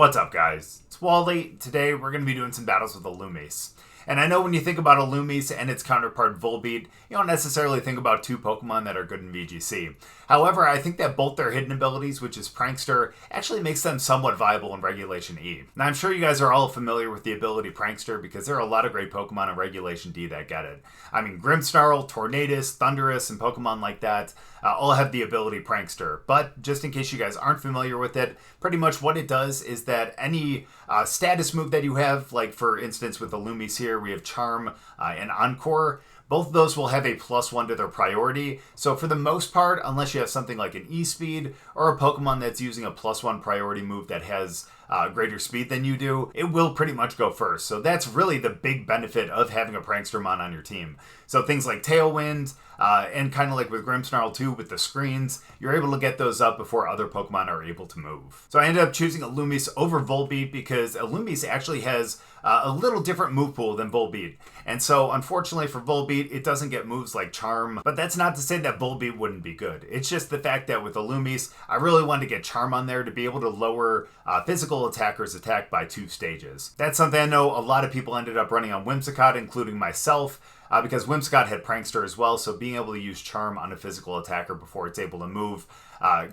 What's up, guys? It's Wally. Today we're going to be doing some battles with Illumise. And I know when you think about Illumise and its counterpart Volbeat, you don't necessarily think about two Pokemon that are good in VGC. However, I think that both their hidden abilities, which is Prankster, actually makes them somewhat viable in Regulation E. Now, I'm sure you guys are all familiar with the ability Prankster because there are a lot of great Pokemon in Regulation D that get it. I mean, Grimmsnarl, Tornadus, Thundurus, and Pokemon like that all have the ability Prankster. But just in case you guys aren't familiar with it, pretty much what it does is that any status move that you have, like for instance with Illumise here, we have Charm and Encore. Both of those will have a +1 to their priority. So for the most part, unless you have something like an E-Speed or a Pokemon that's using a +1 priority move that has greater speed than you do, it will pretty much go first. So that's really the big benefit of having a Prankstermon on your team. So things like Tailwind, and kind of like with Grimmsnarl too, with the screens, you're able to get those up before other Pokemon are able to move. So I ended up choosing Illumise over Volbeat because Illumise actually has a little different move pool than Volbeat. And so unfortunately for Volbeat, it doesn't get moves like Charm, but that's not to say that Volbeat wouldn't be good. It's just the fact that with Illumise, I really wanted to get Charm on there to be able to lower physical attackers' attack by 2 stages. That's something I know a lot of people ended up running on Whimsicott, including myself, because Whimsicott had Prankster as well, so being able to use Charm on a physical attacker before it's able to move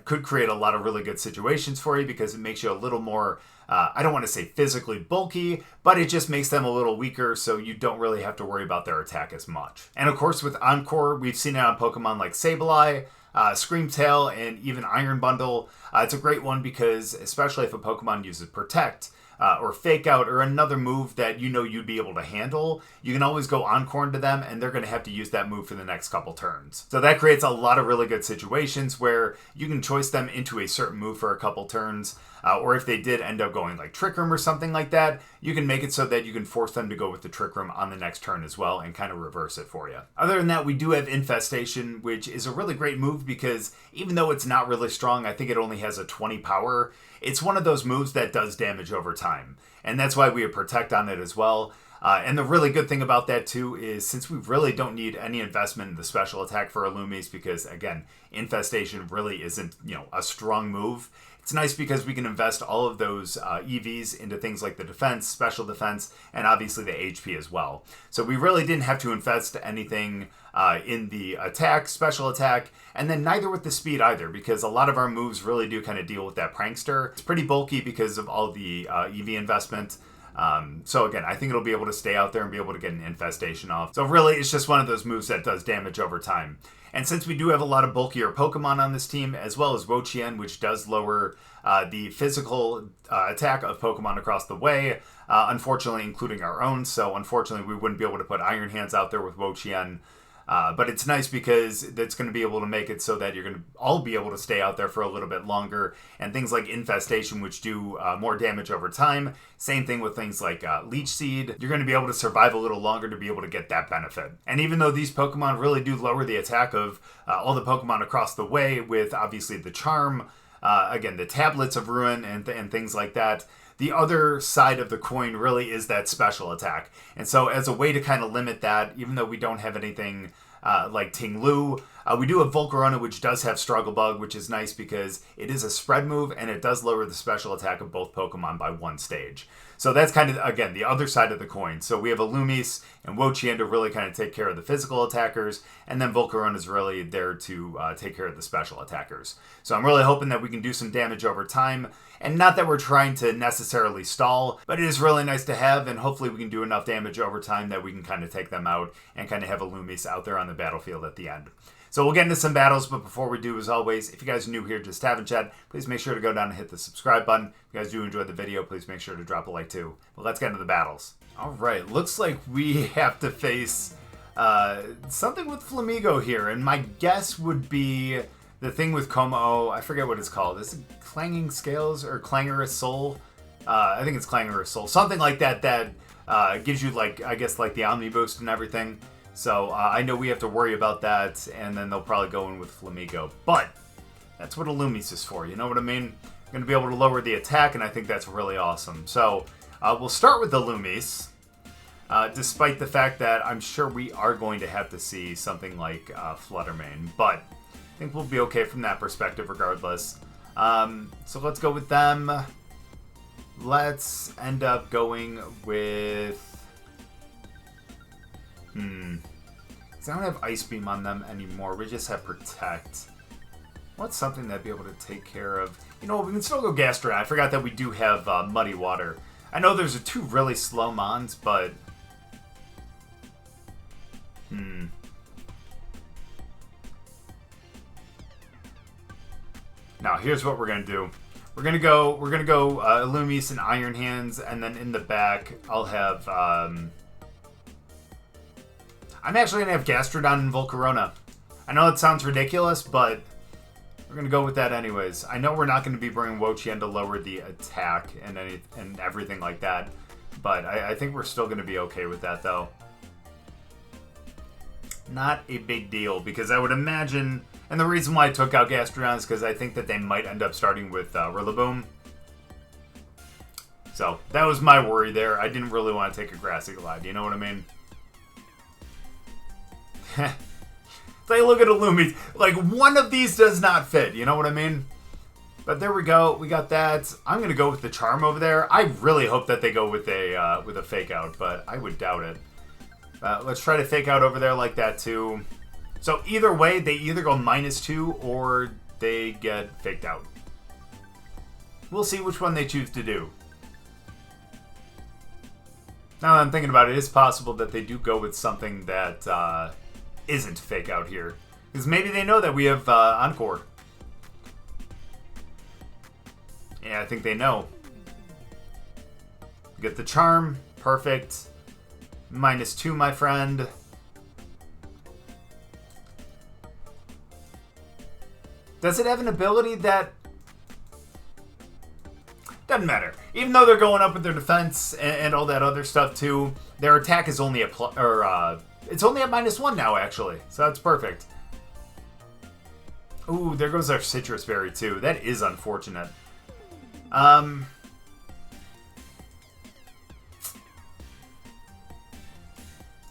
could create a lot of really good situations for you because it makes you a little more, I don't want to say physically bulky, but it just makes them a little weaker, so you don't really have to worry about their attack as much. And of course with Encore, we've seen it on Pokemon like Sableye, Screamtail, and even Iron Bundle. It's a great one because, especially if a Pokemon uses Protect, or Fake Out, or another move that you know you'd be able to handle, you can always go Encore into them, and they're going to have to use that move for the next couple turns. So that creates a lot of really good situations where you can choice them into a certain move for a couple turns, or if they did end up going like Trick Room or something like that, you can make it so that you can force them to go with the Trick Room on the next turn as well and kind of reverse it for you. Other than that, we do have Infestation, which is a really great move because even though it's not really strong, I think it only has a 20 power, it's one of those moves that does damage over time. And that's why we have Protect on it as well. And the really good thing about that too is since we really don't need any investment in the special attack for Illumise because again, Infestation really isn't, a strong move. It's nice because we can invest all of those EVs into things like the defense, special defense, and obviously the HP as well. So we really didn't have to invest anything in the attack, special attack, and then neither with the speed either because a lot of our moves really do kind of deal with that Prankster. It's pretty bulky because of all the EV investment. So again, I think it'll be able to stay out there and be able to get an Infestation off. So really, it's just one of those moves that does damage over time. And since we do have a lot of bulkier Pokemon on this team, as well as Wo-Chien, which does lower the physical attack of Pokemon across the way, unfortunately including our own, so unfortunately we wouldn't be able to put Iron Hands out there with Wo-Chien. But it's nice because it's going to be able to make it so that you're going to all be able to stay out there for a little bit longer. And things like Infestation, which do more damage over time. Same thing with things like Leech Seed. You're going to be able to survive a little longer to be able to get that benefit. And even though these Pokemon really do lower the attack of all the Pokemon across the way with obviously the Charm, again, the Tablets of Ruin and things like that, the other side of the coin really is that special attack. And so as a way to kind of limit that, even though we don't have anything like Ting-Lu, we do have Volcarona, which does have Struggle Bug, which is nice because it is a spread move and it does lower the special attack of both Pokemon by 1 stage. So that's kind of, again, the other side of the coin. So we have Illumise and Wo-Chien to really kind of take care of the physical attackers, and then Volcarona is really there to take care of the special attackers. So I'm really hoping that we can do some damage over time, and not that we're trying to necessarily stall, but it is really nice to have, and hopefully we can do enough damage over time that we can kind of take them out and kind of have Illumise out there on the battlefield at the end. So we'll get into some battles, but before we do, as always, if you guys are new here, just having chat, please make sure to go down and hit the subscribe button. If you guys do enjoy the video, please make sure to drop a like too. But let's get into the battles. All right, looks like we have to face something with Flamigo here, and my guess would be the thing with Como. I forget what it's called. Is it Clanging Scales or Clangorous Soul? I think it's Clangorous Soul. Something like that that gives you, like, I guess, like the Omni Boost and everything. So I know we have to worry about that, and then they'll probably go in with Flamigo. But that's what Illumise is for, you know what I mean? We're going to be able to lower the attack, and I think that's really awesome. So we'll start with Illumise, despite the fact that I'm sure we are going to have to see something like Fluttermane. But I think we'll be okay from that perspective regardless. So let's go with them. Let's end up going with... I don't have Ice Beam on them anymore. We just have Protect. What's something that'd be able to take care of... You know, we can still go Gastrodon. I forgot that we do have Muddy Water. I know there's two really slow mons, but... Now, here's what we're gonna do. We're gonna go Illumise and Iron Hands, and then in the back, I'll have... I'm actually going to have Gastrodon and Volcarona. I know it sounds ridiculous, but we're going to go with that anyways. I know we're not going to be bringing Wo-Chien to lower the attack and everything like that, but I think we're still going to be okay with that, though. Not a big deal, because I would imagine... And the reason why I took out Gastrodon is because I think that they might end up starting with Rillaboom. So, that was my worry there. I didn't really want to take a Grassy Glide, you know what I mean? Take a look at Illumise. Like, one of these does not fit, you know what I mean? But there we go. We got that. I'm going to go with the Charm over there. I really hope that they go with a Fake Out, but I would doubt it. Let's try to Fake Out over there like that, too. So, either way, they either go -2 or they get Faked Out. We'll see which one they choose to do. Now that I'm thinking about it, it's possible that they do go with something that... isn't Fake Out here. Because maybe they know that we have Encore. Yeah, I think they know. Get the Charm. Perfect. -2, my friend. Does it have an ability that... Doesn't matter. Even though they're going up with their defense and all that other stuff too, their attack is only it's only at -1 now, actually. So that's perfect. Ooh, there goes our Citrus Berry, too. That is unfortunate.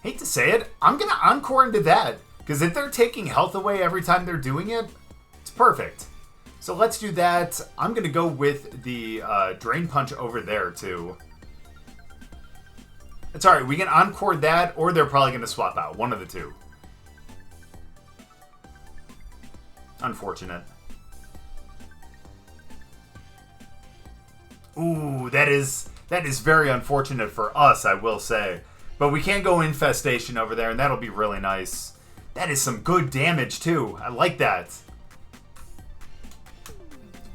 Hate to say it, I'm going to Encore into that. Because if they're taking health away every time they're doing it, it's perfect. So let's do that. I'm going to go with the Drain Punch over there, too. It's alright, we can Encore that, or they're probably going to swap out. One of the two. Unfortunate. Ooh, that is very unfortunate for us, I will say. But we can go Infestation over there, and that'll be really nice. That is some good damage, too. I like that.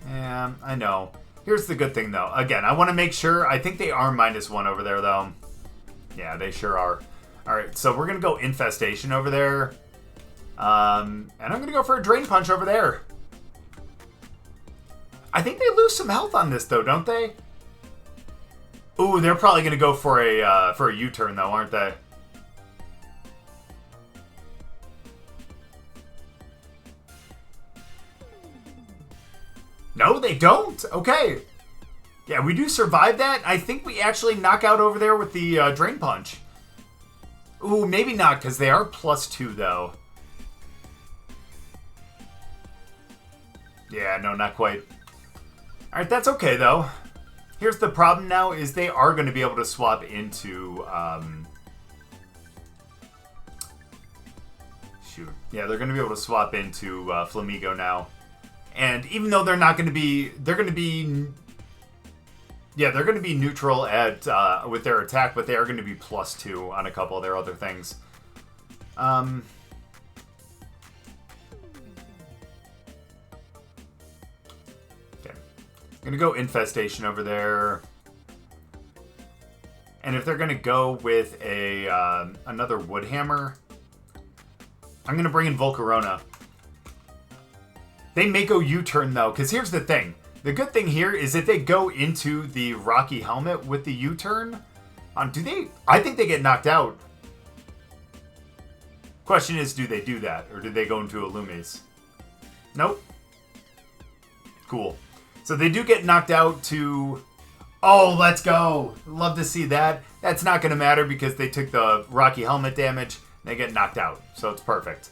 Yeah, I know. Here's the good thing, though. Again, I want to make sure. I think they are -1 over there, though. Yeah, they sure are. Alright, so we're going to go Infestation over there. And I'm going to go for a Drain Punch over there. I think they lose some health on this, though, don't they? Ooh, they're probably going to go for a U-turn, though, aren't they? No, they don't. Okay. Yeah, we do survive that. I think we actually knock out over there with the Drain Punch. Ooh, maybe not, because they are +2, though. Yeah, no, not quite. Alright, that's okay, though. Here's the problem now, is they are going to be able to swap into... Shoot. Yeah, they're going to be able to swap into Flamigo now. And even though they're not going to be... They're going to be... Yeah, they're going to be neutral at with their attack, but they are going to be +2 on a couple of their other things. Okay. I'm going to go Infestation over there. And if they're going to go with a another Wood Hammer, I'm going to bring in Volcarona. They may go U-turn, though, because here's the thing. The good thing here is if they go into the Rocky Helmet with the U-turn, do they... I think they get knocked out. Question is, do they do that? Or do they go into Illumise? Nope. Cool. So they do get knocked out to... Oh, let's go! Love to see that. That's not going to matter because they took the Rocky Helmet damage. They get knocked out. So it's perfect.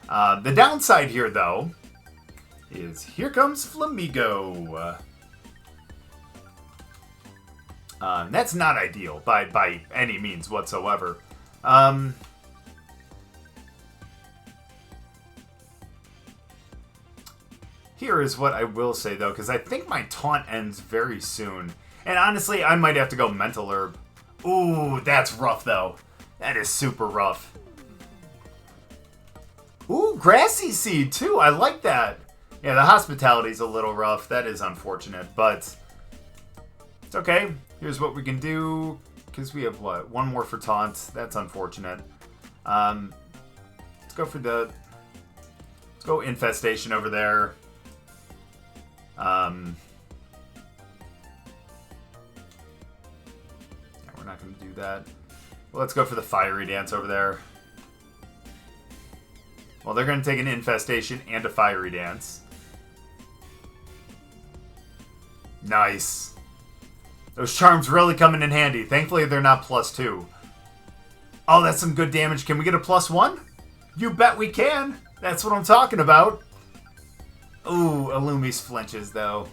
The downside here, though... is here comes Flamigo. That's not ideal by any means whatsoever. Here is what I will say, though, because I think my taunt ends very soon. And honestly, I might have to go Mental Herb. Ooh, that's rough, though. That is super rough. Ooh, Grassy Seed, too. I like that. Yeah, the Hospitality's a little rough. That is unfortunate, but it's okay. Here's what we can do, because we have, what, one more for Taunt. That's unfortunate. Let's go for the... Let's go Infestation over there. Yeah, we're not going to do that. Well, let's go for the Fiery Dance over there. Well, they're going to take an Infestation and a Fiery Dance. Nice. Those charms really coming in handy. Thankfully, they're not +2. Oh, that's some good damage. Can we get a +1? You bet we can. That's what I'm talking about. Ooh, Illumise flinches, though.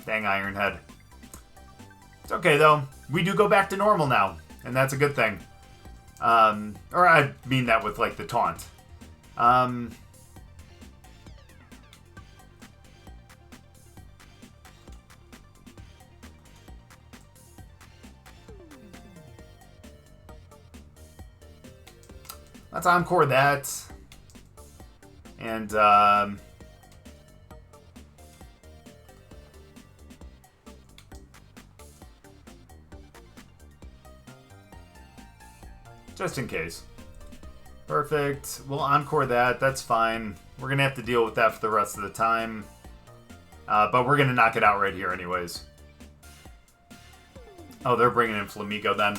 Dang Ironhead. It's okay, though. We do go back to normal now, and that's a good thing. Or I mean that with, like, the taunt. Let's Encore that. And, just in case. Perfect. We'll Encore that. That's fine. We're going to have to deal with that for the rest of the time. But we're going to knock it out right here anyways. Oh, they're bringing in Flamigo then.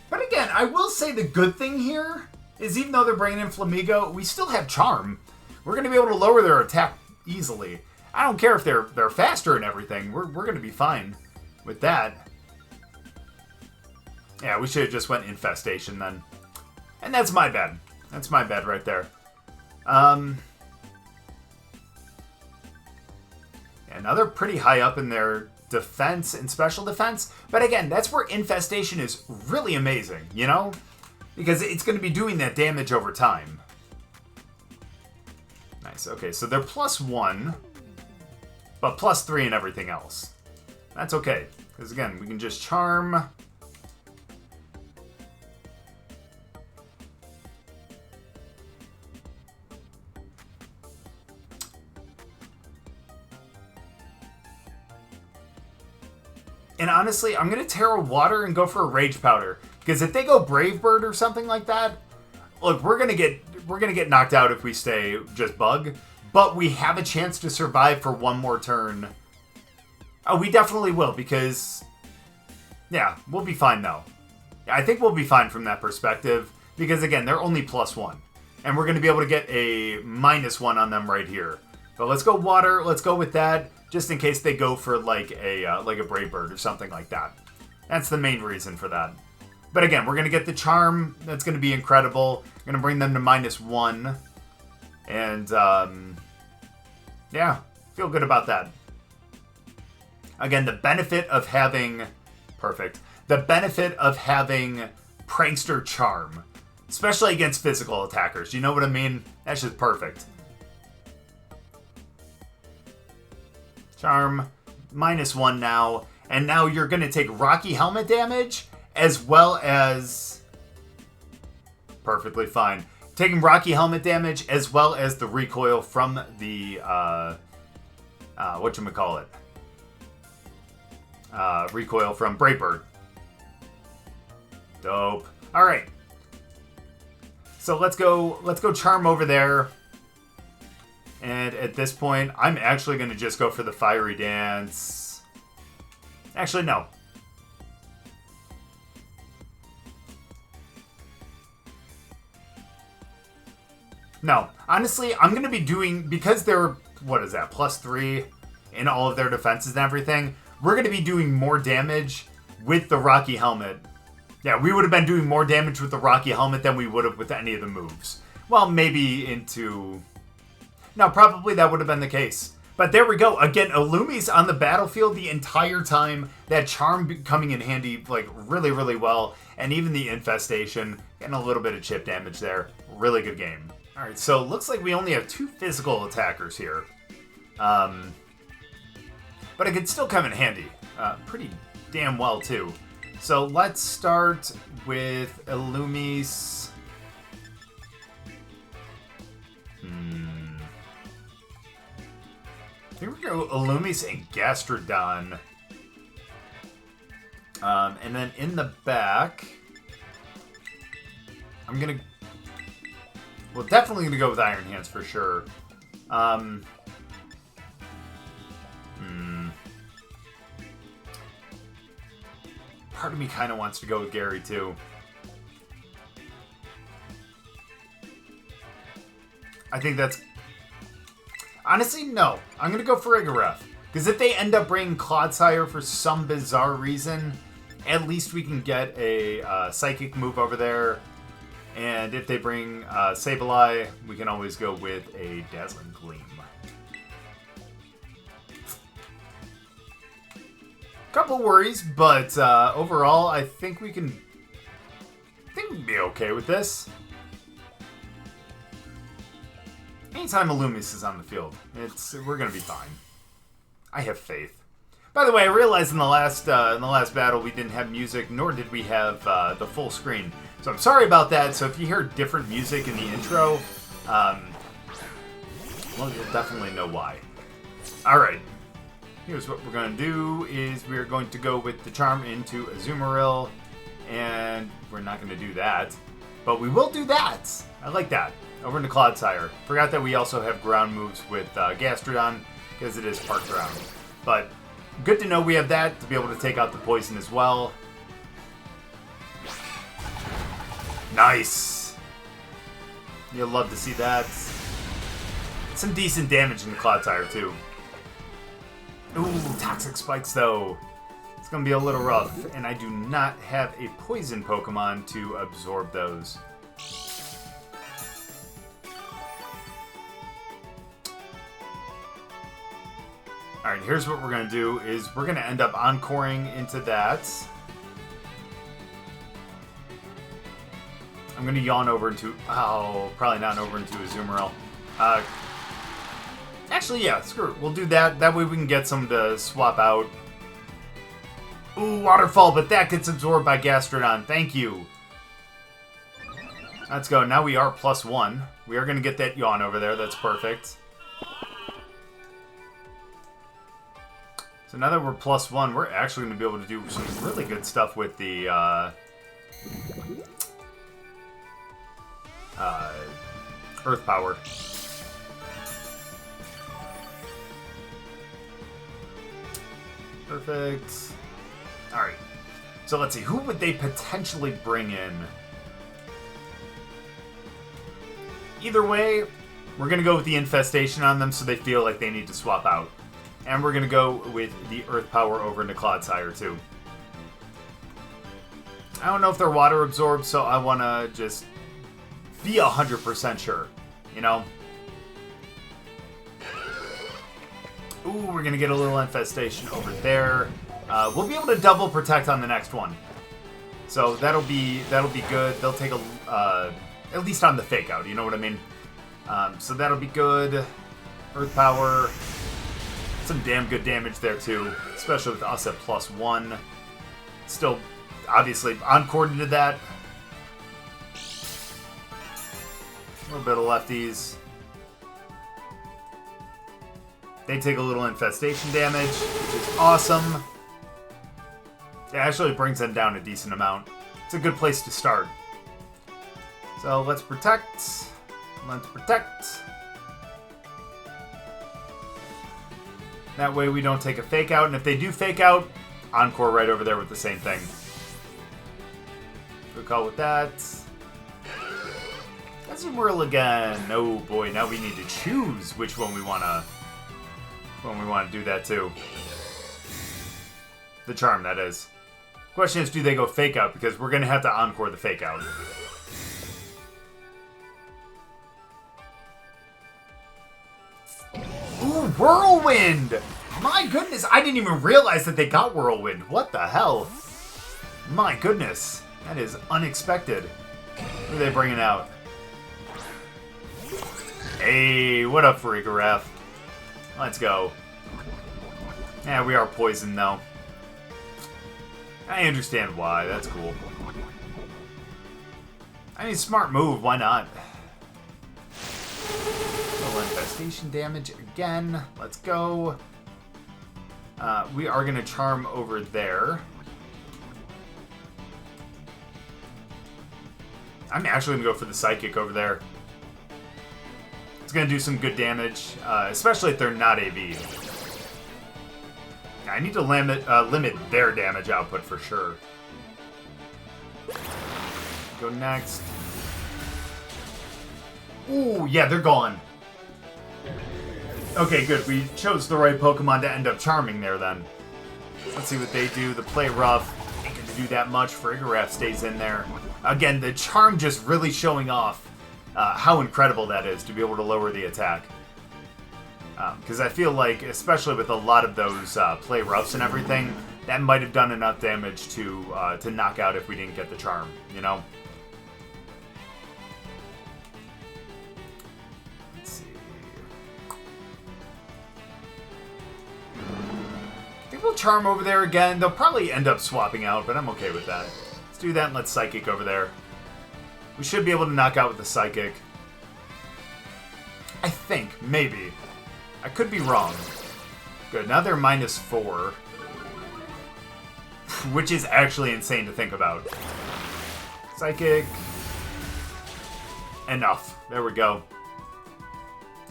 But again, I will say the good thing here is even though they're bringing in Flamigo, we still have Charm. We're going to be able to lower their attack easily. I don't care if they're faster and everything. We're going to be fine with that. Yeah, we should have just went Infestation then. And that's my bad. That's my bad right there. Yeah, now they're pretty high up in their defense and special defense. But again, that's where Infestation is really amazing, you know? Because it's going to be doing that damage over time. Nice. Okay, so they're +1, but +3 and everything else. That's okay. Because again, we can just Charm. And honestly, I'm going to Terra Water and go for a Rage Powder. Because if they go Brave Bird or something like that, look, we're going to get knocked out if we stay just Bug. But we have a chance to survive for one more turn. Oh, we definitely will because, yeah, we'll be fine though. I think we'll be fine from that perspective. Because again, they're only +1. And we're going to be able to get a -1 on them right here. But let's go Water. Let's go with that. Just in case they go for like a Brave Bird or something like that. That's the main reason for that. But again, we're going to get the Charm. That's going to be incredible. Going to bring them to -1. And, yeah, feel good about that. Again, the benefit of having... Perfect. The benefit of having Prankster Charm. Especially against physical attackers. You know what I mean? That's just perfect. Charm, -1 now. And now you're going to take Rocky Helmet damage, as well as... Perfectly fine. Taking Rocky Helmet damage, as well as the recoil from the, whatchamacallit? Recoil from Brave Bird. Dope. Alright. So let's go Charm over there. And at this point, I'm actually going to just go for the Fiery Dance. Actually, no. No. Honestly, I'm going to be doing... Because they're, what is that, +3 in all of their defenses and everything, we're going to be doing more damage with the Rocky Helmet. Yeah, we would have been doing more damage with the Rocky Helmet than we would have with any of the moves. Well, maybe into... No, probably that would have been the case. But there we go. Again, Illumise on the battlefield the entire time. That Charm coming in handy, like, really, really well. And even the Infestation, getting a little bit of chip damage there. Really good game. Alright, so it looks like we only have 2 physical attackers here. But it could still come in handy. Pretty damn well, too. So let's start with Illumise. I think we're going to go Illumise and Gastrodon. And then in the back, I'm going to... Well, definitely going to go with Iron Hands for sure. Part of me kind of wants to go with Gary, too. I think that's... Honestly, no. I'm going to go Farigiraf. Because if they end up bringing Clodsire for some bizarre reason, at least we can get a Psychic move over there. And if they bring Sableye, we can always go with a Dazzling Gleam. Couple worries, but overall, I think we can... be okay with this. Anytime Illumise is on the field, we're gonna be fine. I have faith. By the way, I realized in the last battle we didn't have music, nor did we have the full screen. So I'm sorry about that. So if you hear different music in the intro, well, you'll definitely know why. All right. Here's what we're going to do is we're going to go with the Charm into Azumarill, and we're not going to do that, but we will do that. I like that. Over into Clodsire. Forgot that we also have ground moves with Gastrodon, because it is part ground. But good to know we have that to be able to take out the poison as well. Nice! You'll love to see that. Some decent damage in the Clodsire too. Ooh, Toxic Spikes though. It's going to be a little rough, and I do not have a poison Pokemon to absorb those. Alright, here's what we're going to do, is we're going to end up Encoring into that. I'm going to yawn over into... Oh, probably not over into Azumarill. Actually, yeah, screw it. We'll do that. That way we can get some to swap out. Ooh, Waterfall, but that gets absorbed by Gastrodon. Thank you. Let's go. Now we are +1. We are going to get that yawn over there. That's perfect. So now that we're +1, we're actually going to be able to do some really good stuff with the Earth Power. Perfect. Alright. So let's see. Who would they potentially bring in? Either way, we're going to go with the Infestation on them so they feel like they need to swap out. And we're going to go with the Earth Power over into Clodsire, too. I don't know if they're water absorbed, so I want to just be 100% sure. You know? Ooh, we're going to get a little Infestation over there. We'll be able to double protect on the next one. So that'll be good. They'll take a... at least on the fake out, you know what I mean? So that'll be good. Earth Power... Some damn good damage there, too. Especially with us at +1. Still, obviously, Encore did that. A little bit of lefties. They take a little Infestation damage, which is awesome. It actually brings them down a decent amount. It's a good place to start. So, let's protect. Let's protect. That way we don't take a fake out, and if they do fake out, Encore right over there with the same thing. Good call with that. Azumarill again. Oh boy, now we need to choose which one we wanna do that to. The Charm, that is. Question is, do they go fake out? Because we're gonna have to Encore the fake out. Ooh, Whirlwind! My goodness, I didn't even realize that they got Whirlwind. What the hell? My goodness, that is unexpected. What are they bringing out? Hey, what up, Farigiraf? Let's go. Yeah, we are poisoned, though. I understand why. That's cool. I mean, smart move. Why not? Little infestation damage again. Let's go. We are going to charm over there. I'm actually going to go for the psychic over there. It's going to do some good damage, especially if they're not AV. I need to limit their damage output for sure. Go next. Ooh, yeah, they're gone. Okay, good. We chose the right Pokemon to end up charming there then. Let's see what they do. The play rough. Ain't going to do that much. Farigiraf stays in there. Again, the charm just really showing off how incredible that is to be able to lower the attack. Because I feel like, especially with a lot of those play roughs and everything, that might have done enough damage to knock out if we didn't get the charm, you know? Let's see. I think we'll charm over there again. They'll probably end up swapping out, but I'm okay with that. Let's do that and let's psychic over there. We should be able to knock out with the psychic. I think, maybe. I could be wrong. Good, now they're -4. Which is actually insane to think about. Psychic. Enough. There we go.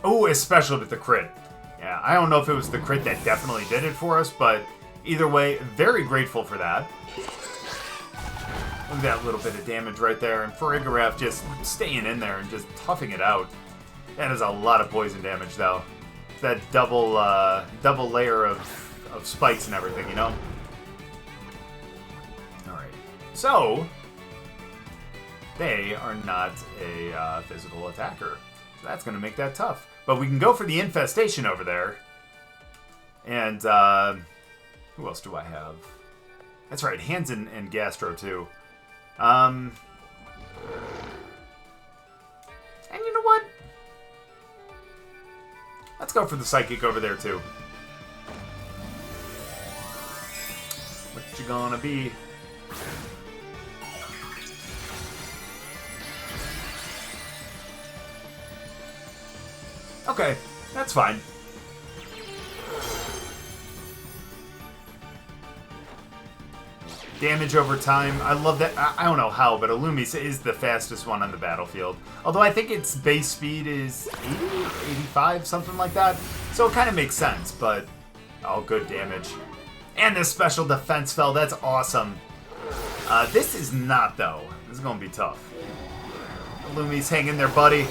Oh, especially with the crit. Yeah, I don't know if it was the crit that definitely did it for us, but either way, very grateful for that. Look at that little bit of damage right there, and Farigiraf just staying in there and just toughing it out. That is a lot of poison damage, though. That double layer of spikes and everything, you know? Alright. So, they are not a physical attacker. So that's going to make that tough. But we can go for the Infestation over there. And, who else do I have? That's right, Hands and Gastro, too. And you know what? Let's go for the Psychic over there, too. What you gonna be? Okay, that's fine. Damage over time. I love that. I don't know how, but Illumise is the fastest one on the battlefield. Although I think its base speed is 80, 85, something like that. So it kind of makes sense, but oh, good damage. And this special defense spell, that's awesome. This is not, though. This is going to be tough. Illumise, hang in there, buddy.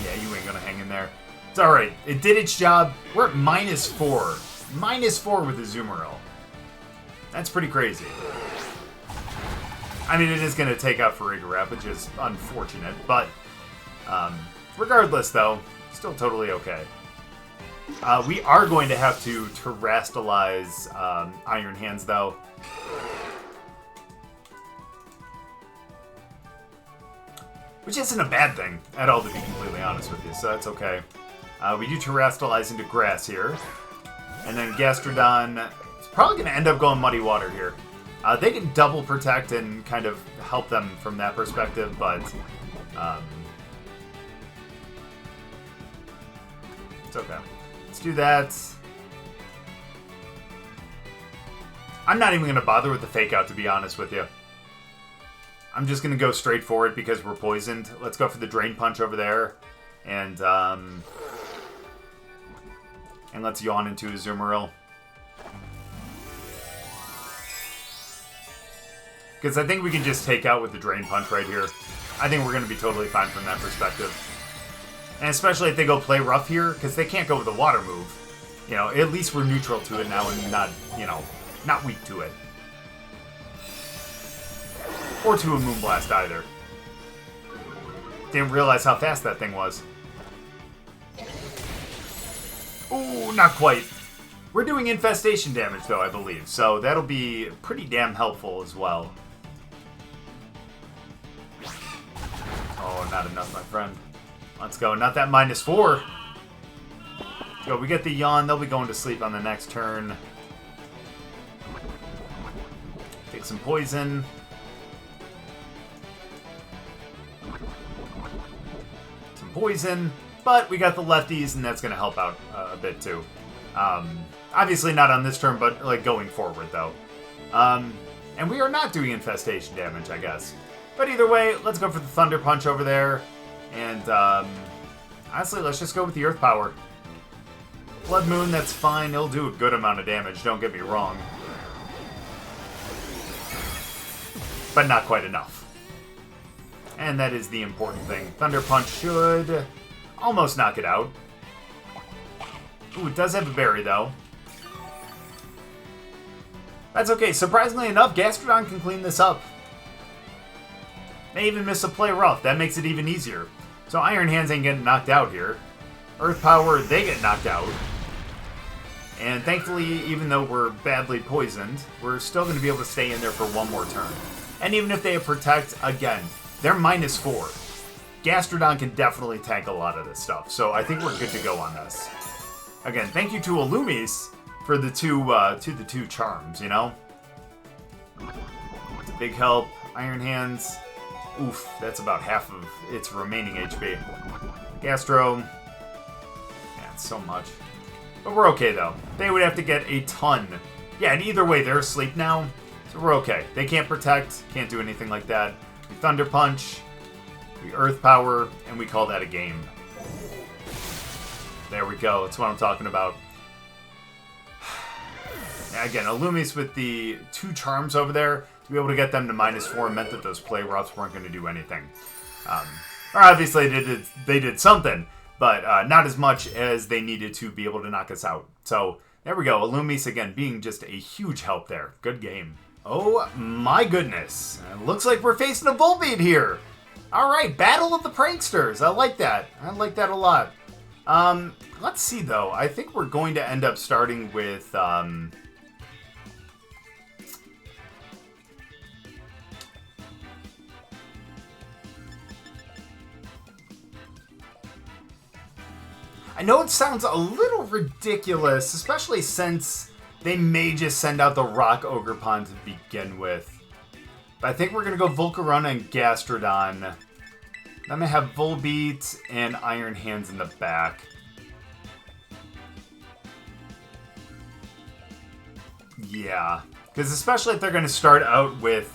Yeah, you ain't going to hang in there. It's alright. It did its job. We're at -4. -4 with the Azumarill. That's pretty crazy. I mean, it is going to take out Farigiraf, which is unfortunate, but regardless, though, still totally okay. We are going to have to terrestrialize Iron Hands, though. Which isn't a bad thing at all, to be completely honest with you, so that's okay. We do terrestrialize into grass here. And then Gastrodon is probably going to end up going Muddy Water here. They can double protect and kind of help them from that perspective, but it's okay. Let's do that. I'm not even going to bother with the Fake Out, to be honest with you. I'm just going to go straight for it because we're poisoned. Let's go for the Drain Punch over there. And let's yawn into Azumarill. Because I think we can just take out with the Drain Punch right here. I think we're going to be totally fine from that perspective. And especially if they go play rough here, because they can't go with the water move. You know, at least we're neutral to it now and not, you know, not weak to it. Or to a Moonblast either. Didn't realize how fast that thing was. Ooh, not quite. We're doing infestation damage, though, I believe. So that'll be pretty damn helpful as well. Oh, not enough, my friend. Let's go. Not that -4. Let's go. We get the yawn. They'll be going to sleep on the next turn. Take some poison. Some poison. But we got the lefties, and that's going to help out a bit, too. Obviously not on this turn, but like going forward, though. And we are not doing infestation damage, I guess. But either way, let's go for the Thunder Punch over there. And honestly, let's just go with the Earth Power. Blood Moon, that's fine. It'll do a good amount of damage, don't get me wrong. But not quite enough. And that is the important thing. Thunder Punch should almost knock it out. Ooh, it does have a berry, though. That's okay. Surprisingly enough, Gastrodon can clean this up. They even miss a play rough. That makes it even easier. So Iron Hands ain't getting knocked out here. Earth Power, they get knocked out. And thankfully, even though we're badly poisoned, we're still going to be able to stay in there for one more turn. And even if they have Protect, again, they're -4. Gastrodon can definitely tank a lot of this stuff. So I think we're good to go on this. Again, thank you to Illumise for the two charms, you know? It's a big help. Iron Hands. Oof, that's about half of its remaining HP. Gastro. Yeah, it's so much. But we're okay, though. They would have to get a ton. Yeah, and either way, they're asleep now. So we're okay. They can't protect, can't do anything like that. We Thunder Punch, we Earth Power, and we call that a game. There we go. That's what I'm talking about. Yeah, again, Illumise with the 2 charms over there, to be able to get them to -4 meant that those play roughs weren't going to do anything. Or obviously they did something, but not as much as they needed to be able to knock us out. So there we go. Illumise, again, being just a huge help there. Good game. Oh my goodness. It looks like we're facing a Volbeat here. All right, Battle of the Pranksters. I like that. I like that a lot. Let's see, though. I think we're going to end up starting with, I know it sounds a little ridiculous, especially since they may just send out the Rock Ogerpon to begin with. But I think we're going to go Volcarona and Gastrodon. Then I'm going to have Volbeat and Iron Hands in the back. Yeah. Because especially if they're going to start out with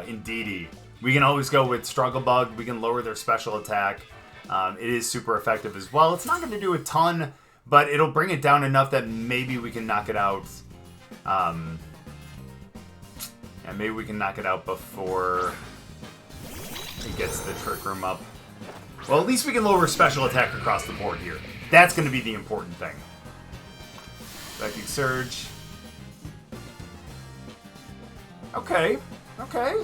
Indeedee. We can always go with Struggle Bug. We can lower their special attack. It is super effective as well. It's not going to do a ton, but it'll bring it down enough that maybe we can knock it out. And maybe we can knock it out before it gets the Trick Room up. Well, at least we can lower special attack across the board here. That's going to be the important thing. Psychic Surge. Okay. Okay.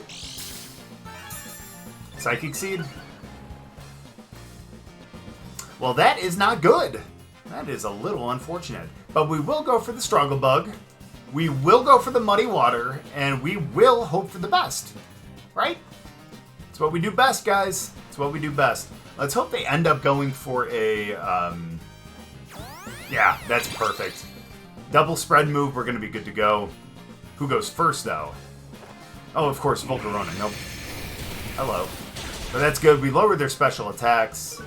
Psychic Seed. Well, that is not good. That is a little unfortunate. But we will go for the Struggle Bug. We will go for the Muddy Water. And we will hope for the best. Right? It's what we do best, guys. It's what we do best. Let's hope they end up going for a... yeah, that's perfect. Double spread move. We're going to be good to go. Who goes first, though? Oh, of course, Volcarona. Nope. Hello. But that's good. We lowered their special attacks.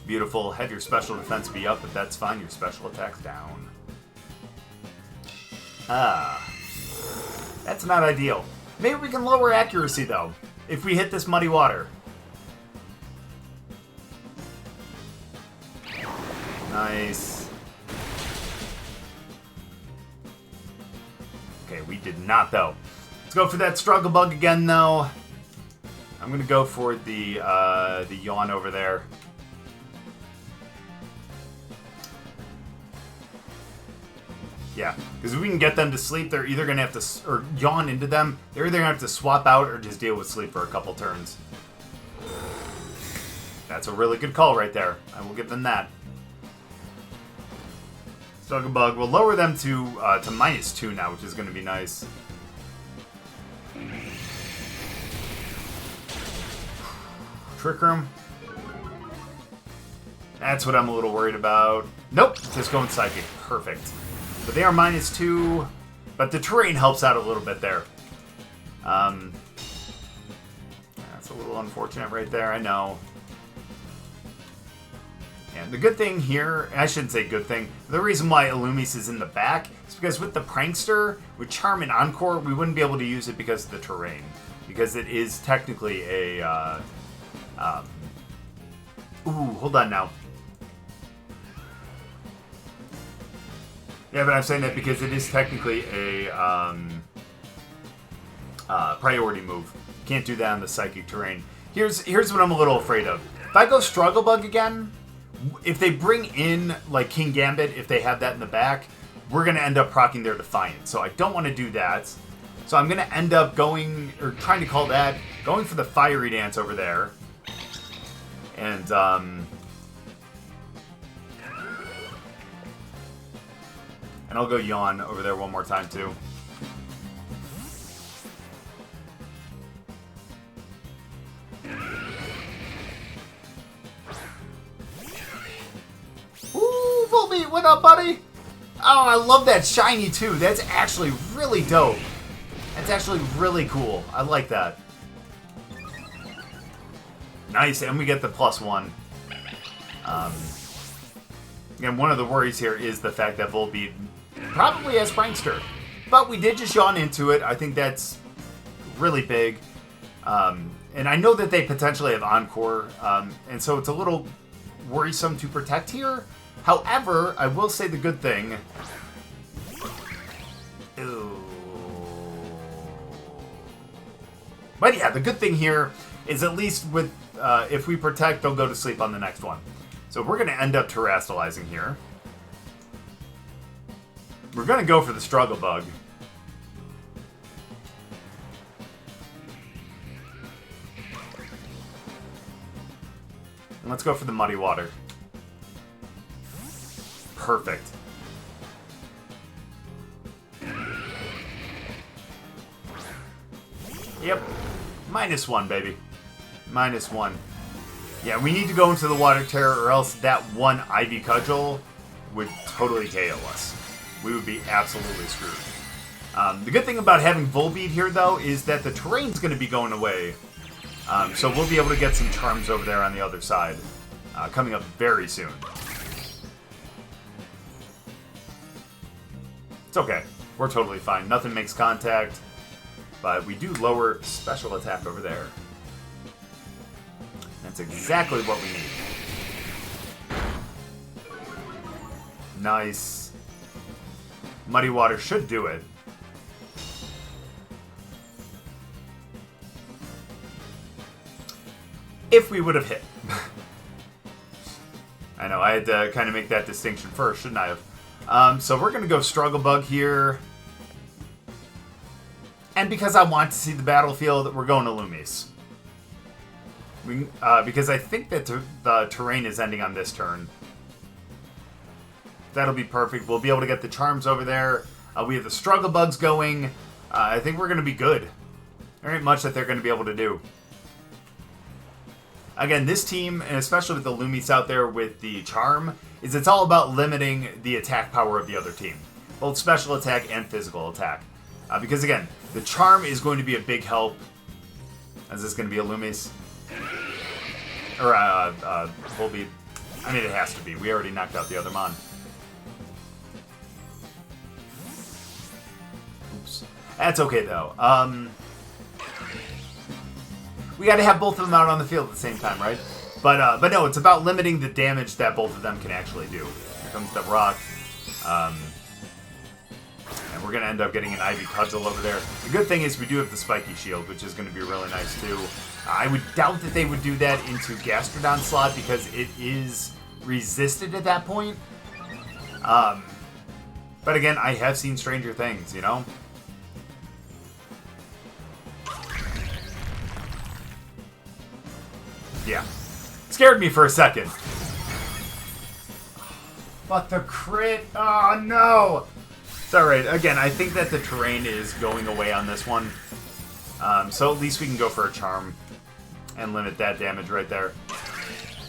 Beautiful. Have your special defense be up, but that's fine. Your special attack's down. Ah. That's not ideal. Maybe we can lower accuracy, though, if we hit this Muddy Water. Nice. Okay, we did not, though. Let's go for that Struggle Bug again, though. I'm going to go for the Yawn over there. Yeah, because if we can get them to sleep, they're either going to have to... Or Yawn into them. They're either going to have to swap out or just deal with sleep for a couple turns. That's a really good call right there. I will give them that. Strugglebug. We'll lower them to -2 now, which is going to be nice. Trick Room. That's what I'm a little worried about. Nope, just going Psychic. Perfect. But they are -2, but the terrain helps out a little bit there. That's a little unfortunate right there, I know. And the good thing here, I shouldn't say good thing, the reason why Illumise is in the back is because with the Prankster, with Charm and Encore, we wouldn't be able to use it because of the terrain. Because it is technically a... ooh, hold on now. Yeah, but I'm saying that because it is technically a priority move. Can't do that on the Psychic terrain. Here's what I'm a little afraid of. If I go Strugglebug again, if they bring in, like, King Gambit, if they have that in the back, we're going to end up proccing their Defiant. So I don't want to do that. So I'm going to end up going, or trying to call that, going for the Fiery Dance over there. And, and I'll go Yawn over there one more time, too. Ooh, Volbeat, what up, buddy? Oh, I love that shiny, too. That's actually really dope. That's actually really cool. I like that. Nice, and we get the +1. Again, one of the worries here is the fact that Volbeat probably has Prankster. But we did just yawn into it. I think that's really big. And I know that they potentially have Encore. And so it's a little worrisome to protect here. However, I will say the good thing. Ooh. But yeah, the good thing here is at least with if we protect, they'll go to sleep on the next one. So we're going to end up terastallizing here. We're going to go for the Strugglebug. And let's go for the Muddy Water. Perfect. Yep. -1, baby. -1. Yeah, we need to go into the Water Terror or else that one Ivy Cudgel would totally KO us. We would be absolutely screwed. The good thing about having Volbeat here, though, is that the terrain's going to be going away. So we'll be able to get some charms over there on the other side. Coming up very soon. It's okay. We're totally fine. Nothing makes contact. But we do lower special attack over there. That's exactly what we need. Nice. Muddy Water should do it. If we would have hit. I know, I had to kind of make that distinction first, shouldn't I have? So we're going to go Strugglebug here. And because I want to see the battlefield, we're going to Illumise. Because I think that the terrain is ending on this turn. That'll be perfect. We'll be able to get the charms over there. We have the Strugglebugs going. I think we're going to be good. There ain't much that they're going to be able to do. Again, this team, and especially with the Illumise out there with the Charm, is it's all about limiting the attack power of the other team. Both special attack and physical attack. Because again, the Charm is going to be a big help. Is this going to be Illumise? Or, Volbeat. I mean, it has to be. We already knocked out the other Mon. Oops. That's okay, though. We got to have both of them out on the field at the same time, right? But no, it's about limiting the damage that both of them can actually do. Here comes the Rock. And we're going to end up getting an Ivy Cudgel over there. The good thing is we do have the Spiky Shield, which is going to be really nice, too. I would doubt that they would do that into Gastrodon slot because it is resisted at that point. But again, I have seen stranger things, you know? Yeah. Scared me for a second. But the crit... Oh, no! It's alright. Again, I think that the terrain is going away on this one. So at least we can go for a charm and limit that damage right there.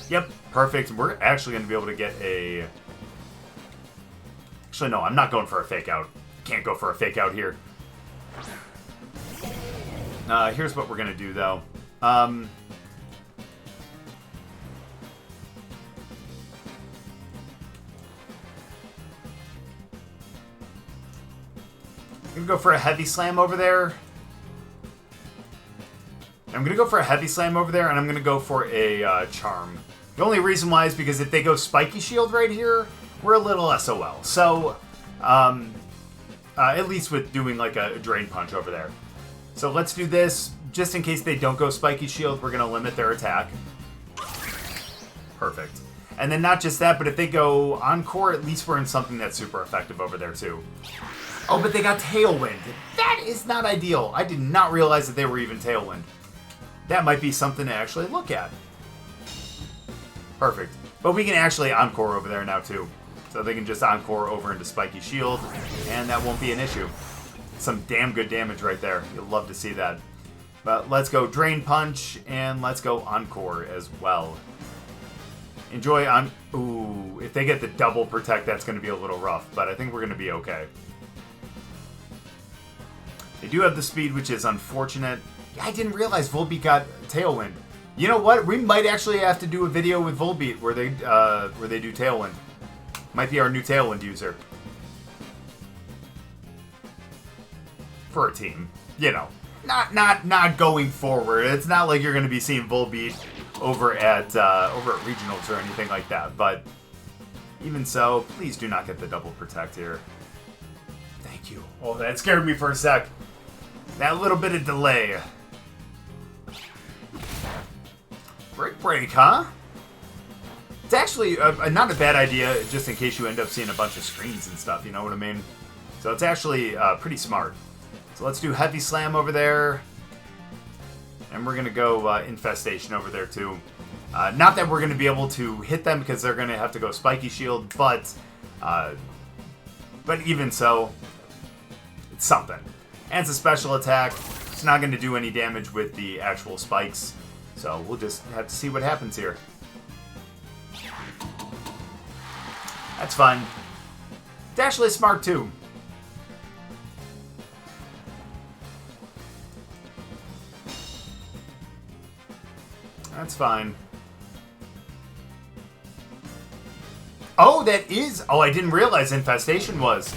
Yep, perfect. We're actually going to be able to get a... Actually, no, I'm not going for a fake out. Can't go for a fake out here. Here's what we're going to do, though. I'm going to go for a heavy slam over there. I'm going to go for a heavy slam over there, and I'm going to go for a charm. The only reason why is because if they go spiky shield right here, we're a little SOL. So, at least with doing like a drain punch over there. So let's do this. Just in case they don't go spiky shield, we're going to limit their attack. Perfect. And then not just that, but if they go Encore, at least we're in something that's super effective over there too. Oh, but they got Tailwind. That is not ideal. I did not realize that they were even Tailwind. That might be something to actually look at. Perfect. But we can actually Encore over there now too. So they can just Encore over into Spiky Shield, and that won't be an issue. Some damn good damage right there. You'll love to see that. But let's go Drain Punch, and let's go Encore as well. Enjoy on... Ooh, if they get the double Protect, that's going to be a little rough, but I think we're going to be okay. They do have the speed, which is unfortunate. I didn't realize Volbeat got Tailwind. You know what? We might actually have to do a video with Volbeat where they do Tailwind. Might be our new Tailwind user. For a team. You know. Not going forward. It's not like you're going to be seeing Volbeat over at regionals or anything like that. But even so, please do not get the double protect here. Thank you. Oh, that scared me for a sec. That little bit of delay. Break, huh? It's actually not a bad idea, just in case you end up seeing a bunch of screens and stuff, you know what I mean? So it's actually pretty smart. So let's do Heavy Slam over there. And we're going to go Infestation over there, too. Not that we're going to be able to hit them, because they're going to have to go Spiky Shield, but even so, it's something. And it's a special attack. It's not going to do any damage with the actual spikes. So we'll just have to see what happens here. That's fine. It's actually smart too. That's fine. Oh, that is... Oh, I didn't realize Infestation was.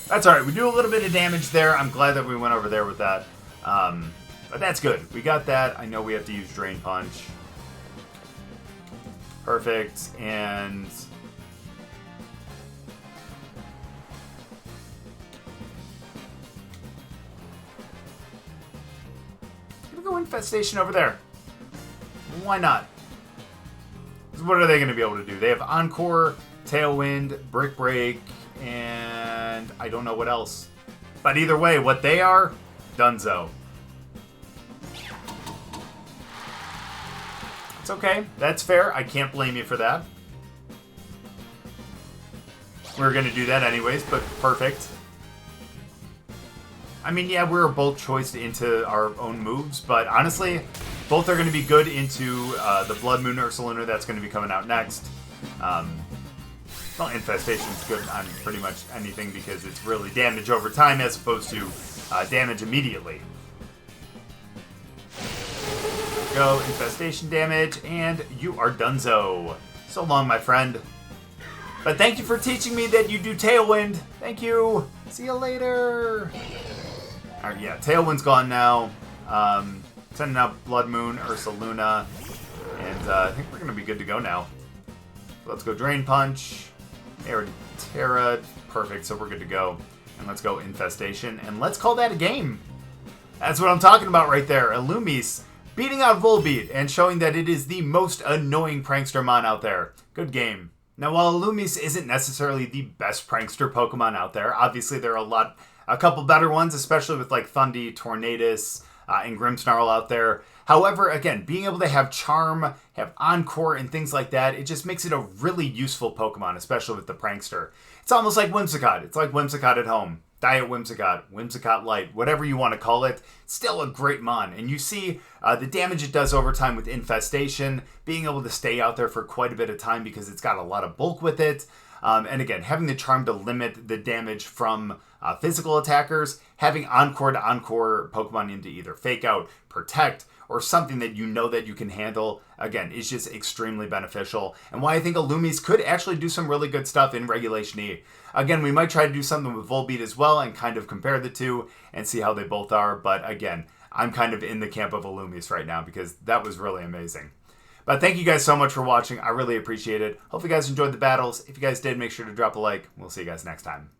That's alright. We do a little bit of damage there. I'm glad that we went over there with that. But that's good. We got that. I know we have to use Drain Punch. Perfect. And... I'm gonna go Infestation over there. Why not? What are they going to be able to do? They have Encore, Tailwind, Brick Break, and I don't know what else. But either way, what they are, Dunzo. It's okay. That's fair. I can't blame you for that. We're going to do that anyways, but perfect. I mean, yeah, we're both choiced into our own moves, but honestly, both are going to be good into the Blood Moon Ursaluna that's going to be coming out next. Well, Infestation's good on pretty much anything because it's really damage over time as opposed to damage immediately. Go, Infestation damage, and you are donezo. So long, my friend. But thank you for teaching me that you do Tailwind. Thank you. See you later. Alright, yeah, Tailwind's gone now. Sending out Blood Moon, Ursaluna, and I think we're going to be good to go now. So let's go Drain Punch, Air Terra, perfect, so we're good to go. And let's go Infestation, and let's call that a game. That's what I'm talking about right there. Illumise beating out Volbeat and showing that it is the most annoying prankster mon out there. Good game. Now, while Illumise isn't necessarily the best prankster Pokemon out there, obviously there are a couple better ones, especially with like Thundy, Tornadus, and Grimmsnarl out there. However, again, being able to have Charm, have Encore, and things like that, it just makes it a really useful Pokemon, especially with the Prankster. It's almost like Whimsicott. It's like Whimsicott at home. Diet Whimsicott, Whimsicott Light, whatever you want to call it, still a great mon. And you see the damage it does over time with Infestation, being able to stay out there for quite a bit of time because it's got a lot of bulk with it. And again, having the Charm to limit the damage from physical attackers, having Encore to Encore Pokemon into either Fake Out, Protect, or something that you know that you can handle, again, is just extremely beneficial. And why I think Illumise could actually do some really good stuff in Regulation E. Again, we might try to do something with Volbeat as well and kind of compare the two and see how they both are. But again, I'm kind of in the camp of Illumise right now because that was really amazing. But thank you guys so much for watching. I really appreciate it. Hope you guys enjoyed the battles. If you guys did, make sure to drop a like. We'll see you guys next time.